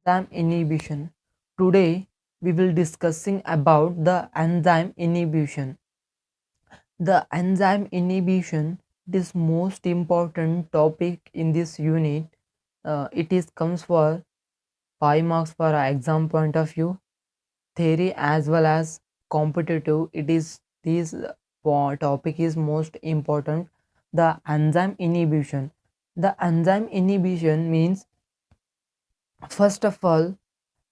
Enzyme inhibition. Today we will discussing about the enzyme inhibition. The enzyme inhibition is most important topic in this unit. It is comes for 5 marks for our exam point of view, theory as well as competitive. It is this topic is most important. The enzyme inhibition. The enzyme inhibition means, first of all,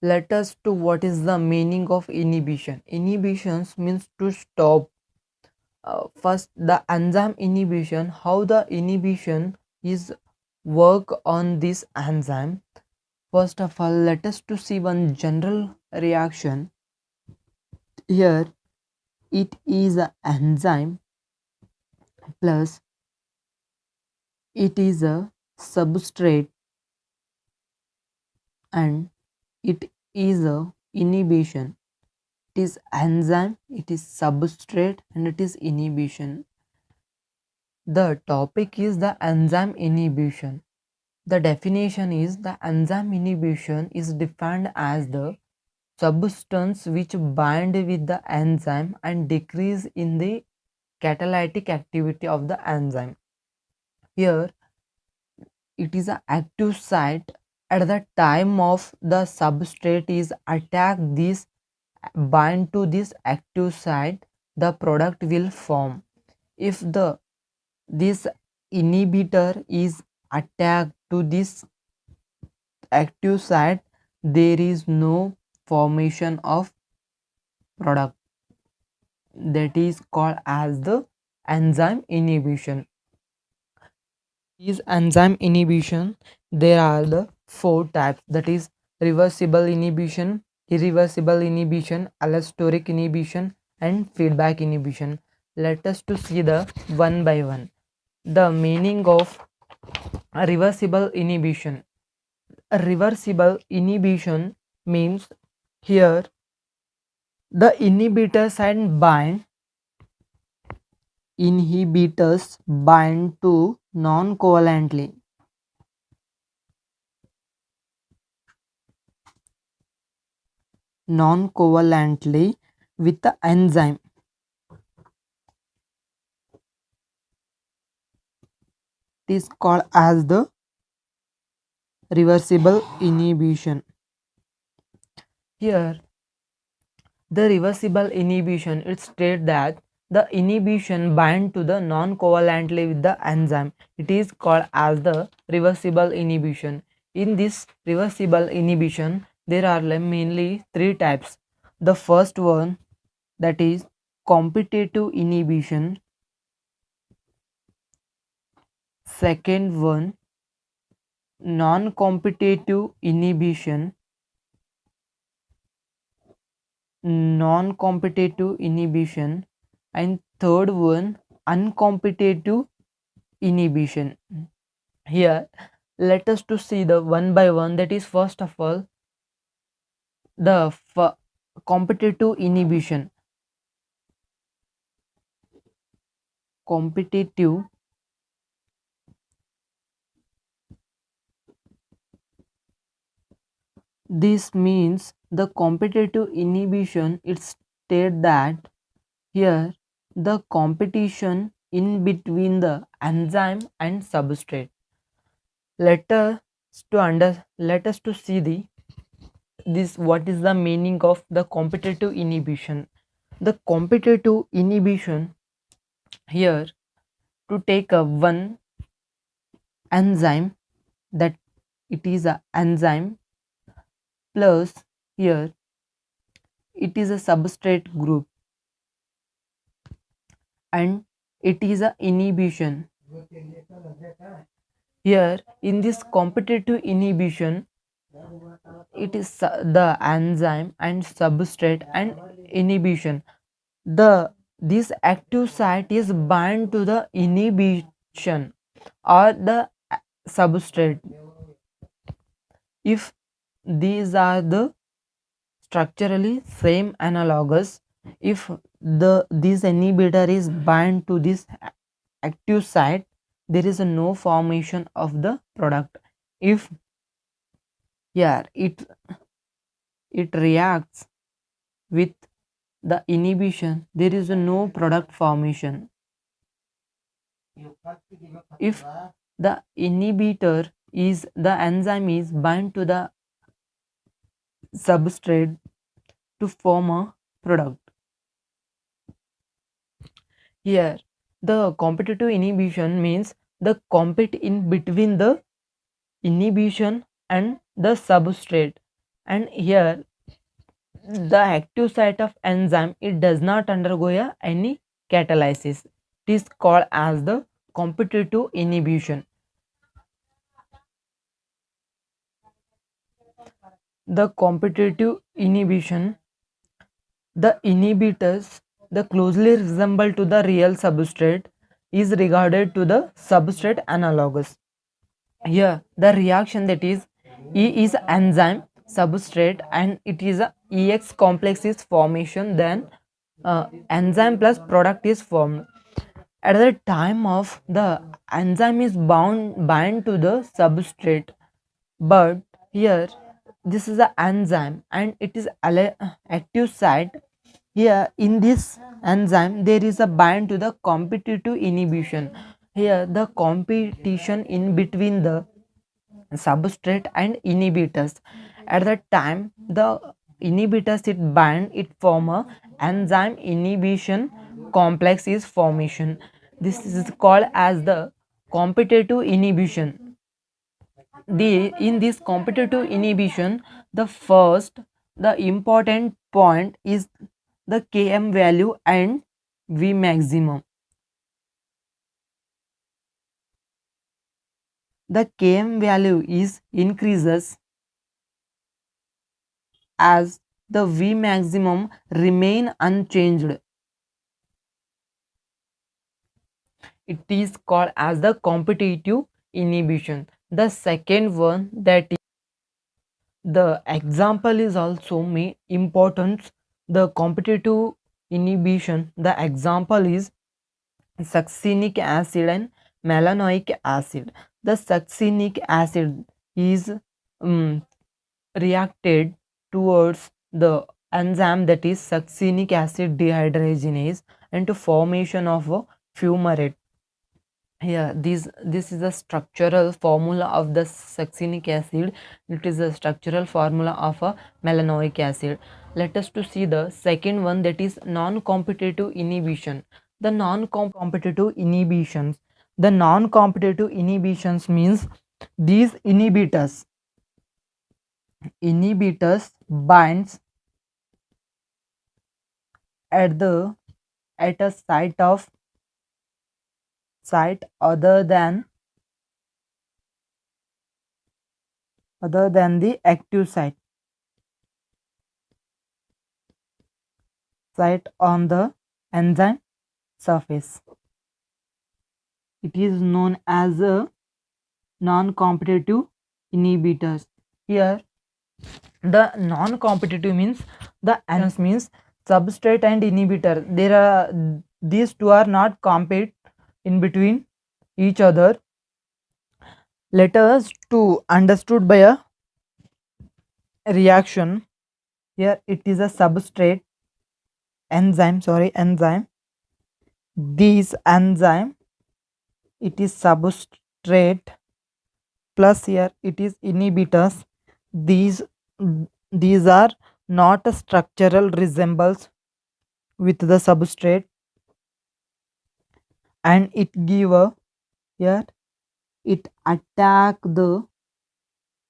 let us to what is the meaning of inhibition. Inhibitions means to stop. First, the enzyme inhibition, how the inhibition is work on this enzyme. First of all, let us to see one general reaction. Here it is a enzyme plus it is a substrate, and it is a inhibition. It is enzyme, it is substrate, and it is inhibition. The topic is the enzyme inhibition. The definition is the enzyme inhibition is defined as the substance which bind with the enzyme and decrease in the catalytic activity of the enzyme. Here it is an active site. At the time of the substrate is attack this, bind to this active site, the product will form. If the this inhibitor is attacked to this active site, there is no formation of product. That is called as the enzyme inhibition. Is enzyme inhibition, there are the four types, that is reversible inhibition, irreversible inhibition, allosteric inhibition, and feedback inhibition. Let us to see the one by one. The meaning of reversible inhibition. Reversible inhibition means, here the inhibitors bind to non-covalently with the enzyme. It is called as the reversible inhibition. Here the reversible inhibition, it states that the inhibition bind to the non-covalently with the enzyme. It is called as the reversible inhibition. In this reversible inhibition, there are mainly three types. The first one, that is competitive inhibition. Second one, non-competitive inhibition. And third one, uncompetitive inhibition. Here let us to see the one by one. That is, first of all, the competitive inhibition. Competitive this means the competitive inhibition, it states that here the competition in between the enzyme and substrate. Let us to see this what is the meaning of the competitive inhibition. The competitive inhibition, here to take a one enzyme, that it is a enzyme plus here it is a substrate group, and it is a inhibition. Here in this competitive inhibition, it is the enzyme and substrate and inhibition. This active site is bind to the inhibition or the substrate. If these are the structurally same analogous, if this inhibitor is bind to this active site, there is no formation of the product. If here it it reacts with the inhibition, there is no product formation. If the inhibitor is the enzyme is bind to the substrate to form a product. Here, the competitive inhibition means the compete in between the inhibition and the substrate. And here, the active site of enzyme, it does not undergo any catalysis. It is called as the competitive inhibition. The competitive inhibition, the inhibitors, the closely resemble to the real substrate is regarded to the substrate analogous. Here the reaction, that is E is enzyme substrate and it is a EX complex is formation, then enzyme plus product is formed. At the time of the enzyme is bind to the substrate, but here this is a enzyme and it is active site. Here in this enzyme there is a bind to the competitive inhibition. Here the competition in between the substrate and inhibitors. At that time the inhibitors it bind, it form a enzyme inhibition complex is formation. This is called as the competitive inhibition. In this competitive inhibition, the important point is the Km value and V maximum. The Km value is increases as the V maximum remain unchanged. It is called as the competitive inhibition. The second one, that is the example is also important. The competitive inhibition, the example is succinic acid and malanoic acid. The succinic acid is reacted towards the enzyme, that is succinic acid dehydrogenase, into formation of a fumarate. Here this is the structural formula of the succinic acid. It is the structural formula of a malanoic acid. Let us to see the second one, that is non-competitive inhibition. The non-competitive inhibitions, the non-competitive inhibitions means these inhibitors binds at a site other than the active site on the enzyme surface. It is known as a non-competitive inhibitors. Here the non-competitive means the enzymes means substrate and inhibitor. There are these two are not compete in between each other. Let us to understood by a reaction. Here it is a substrate enzyme. This enzyme, it is substrate plus here it is inhibitors. These are not a structural resembles with the substrate, and it give a here it attack the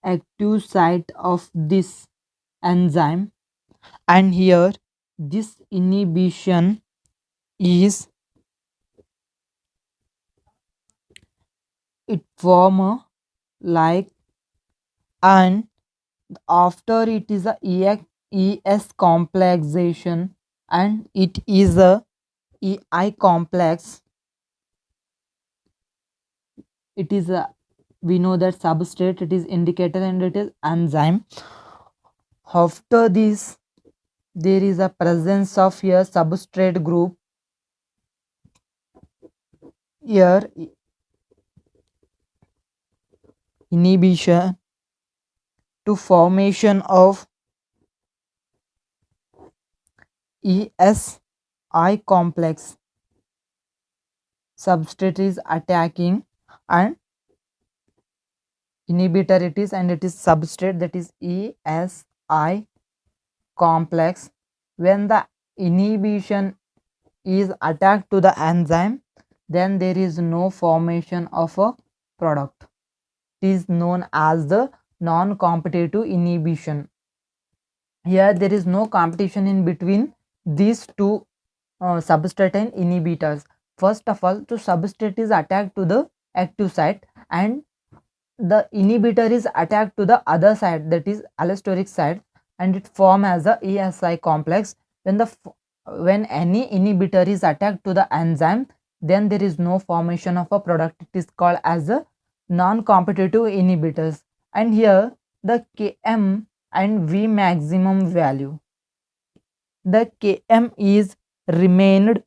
active site of this enzyme, and here this inhibition is it form a like, and after it is a ES complexation and it is a EI complex. It is a, we know that substrate, it is indicator and it is enzyme. After this there is a presence of here substrate group. Here inhibition to formation of ESI complex substrate is attacking and inhibitor it is, and it is substrate, that is ESI complex. When the inhibition is attacked to the enzyme, then there is no formation of a product. It is known as the non-competitive inhibition. Here there is no competition in between these two substrate and inhibitors. First of all, the substrate is attacked to the active site and the inhibitor is attacked to the other side, that is allosteric side, and it form as a ESI complex. When any inhibitor is attacked to the enzyme, then there is no formation of a product. It is called as a non-competitive inhibitors. And here the Km and V maximum value, the Km is remained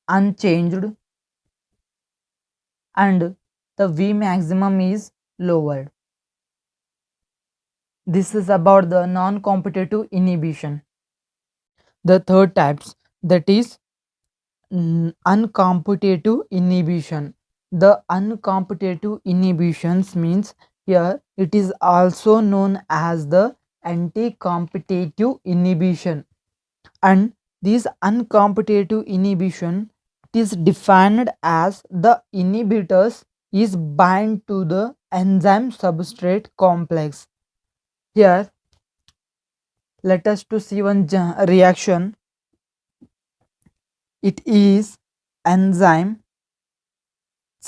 unchanged and the V maximum is lowered. This is about the non-competitive inhibition. The third types, that is uncompetitive inhibition. The uncompetitive inhibitions means here it is also known as the anti-competitive inhibition, and this uncompetitive inhibition is defined as the inhibitors is bind to the enzyme substrate complex. Here let us to see one reaction. It is enzyme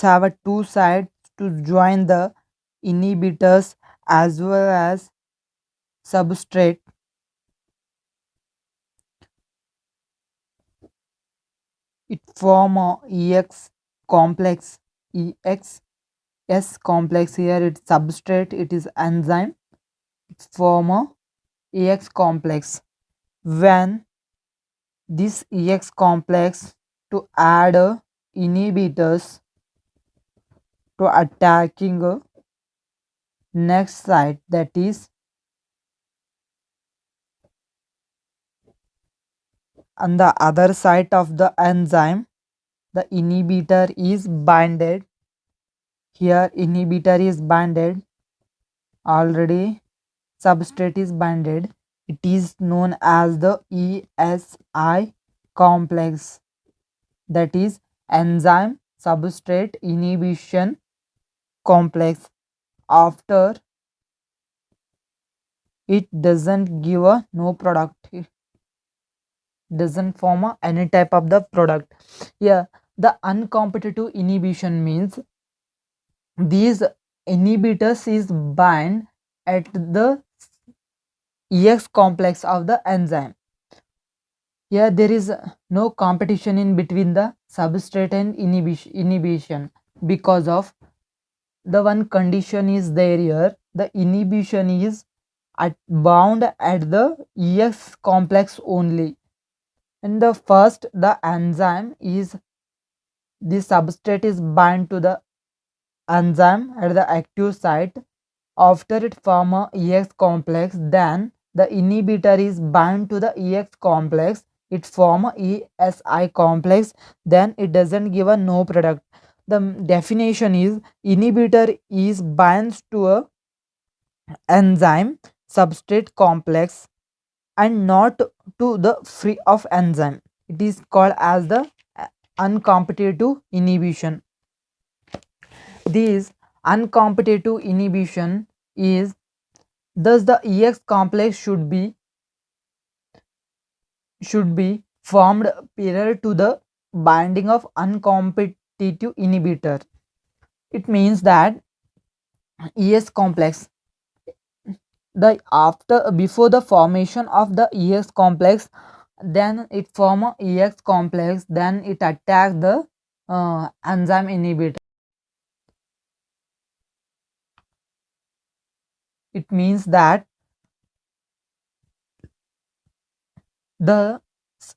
have two sides to join the inhibitors as well as substrate. It form a EX complex, EX S complex. Here it's substrate, it is enzyme, it form a EX complex. When this EX complex to add inhibitors to attacking next site, that is on the other side of the enzyme, the inhibitor is binded. Here inhibitor is binded already, substrate is binded. It is known as the ESI complex, that is enzyme substrate inhibition complex. After it doesn't give a no product, it doesn't form any type of the product. Here the uncompetitive inhibition means these inhibitors is bind at the EX complex of the enzyme. Here there is no competition in between the substrate and inhibition because of the one condition is there. Here the inhibition is bound at the EX complex only. And the first the enzyme is, the substrate is bind to the enzyme at the active site. After it form a EX complex, then the inhibitor is bind to the EX complex, it form a ESI complex, then it doesn't give a no product. The definition is inhibitor is binds to a enzyme substrate complex and not to the free of enzyme. It is called as the uncompetitive inhibition. This uncompetitive inhibition is, thus the EX complex should be formed prior to the binding of uncompetitive inhibitor. It means that EX complex, the after before the formation of the EX complex, then it form a EX complex, then it attack the enzyme inhibitor. It means that the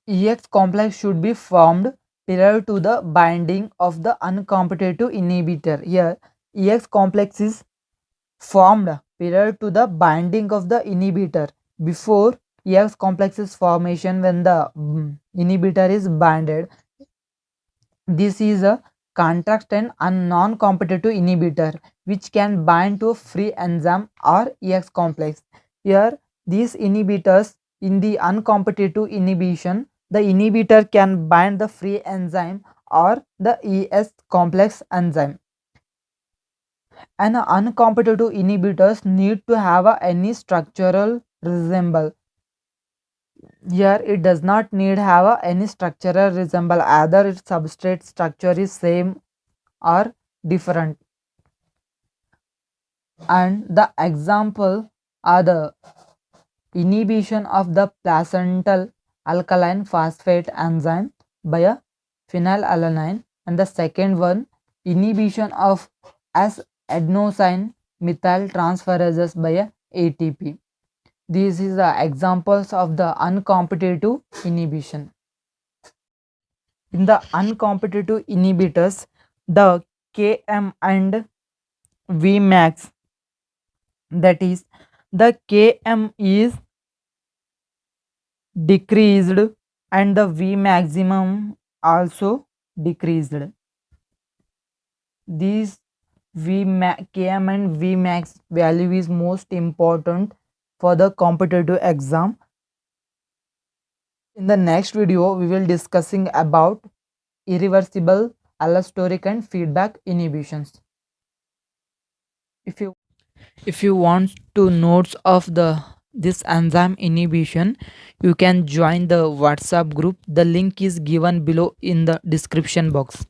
EX complex should be formed prior to the binding of the uncompetitive inhibitor. Here EX complex is formed prior to the binding of the inhibitor. before EX complexes formation when the inhibitor is binded. This is a contrast and a non-competitive inhibitor which can bind to a free enzyme or EX complex. Here, these inhibitors in the uncompetitive inhibition, the inhibitor can bind the free enzyme or the ES complex enzyme. And uncompetitive inhibitors need to have any structural resemble. Here it does not need have any structural resemble, either its substrate structure is same or different. And the example are the inhibition of the placental alkaline phosphate enzyme by a phenylalanine, and the second one inhibition of as adenosine methyl transferases by a ATP. These is the examples of the uncompetitive inhibition. In the uncompetitive inhibitors, the Km and Vmax, that is, the Km is decreased and the V maximum also decreased. These Km and Vmax value is most important for the competitive exam. In the next video, we will discussing about irreversible, allosteric and feedback inhibitions. If you want to notes of this enzyme inhibition, you can join the WhatsApp group. The link is given below in the description box.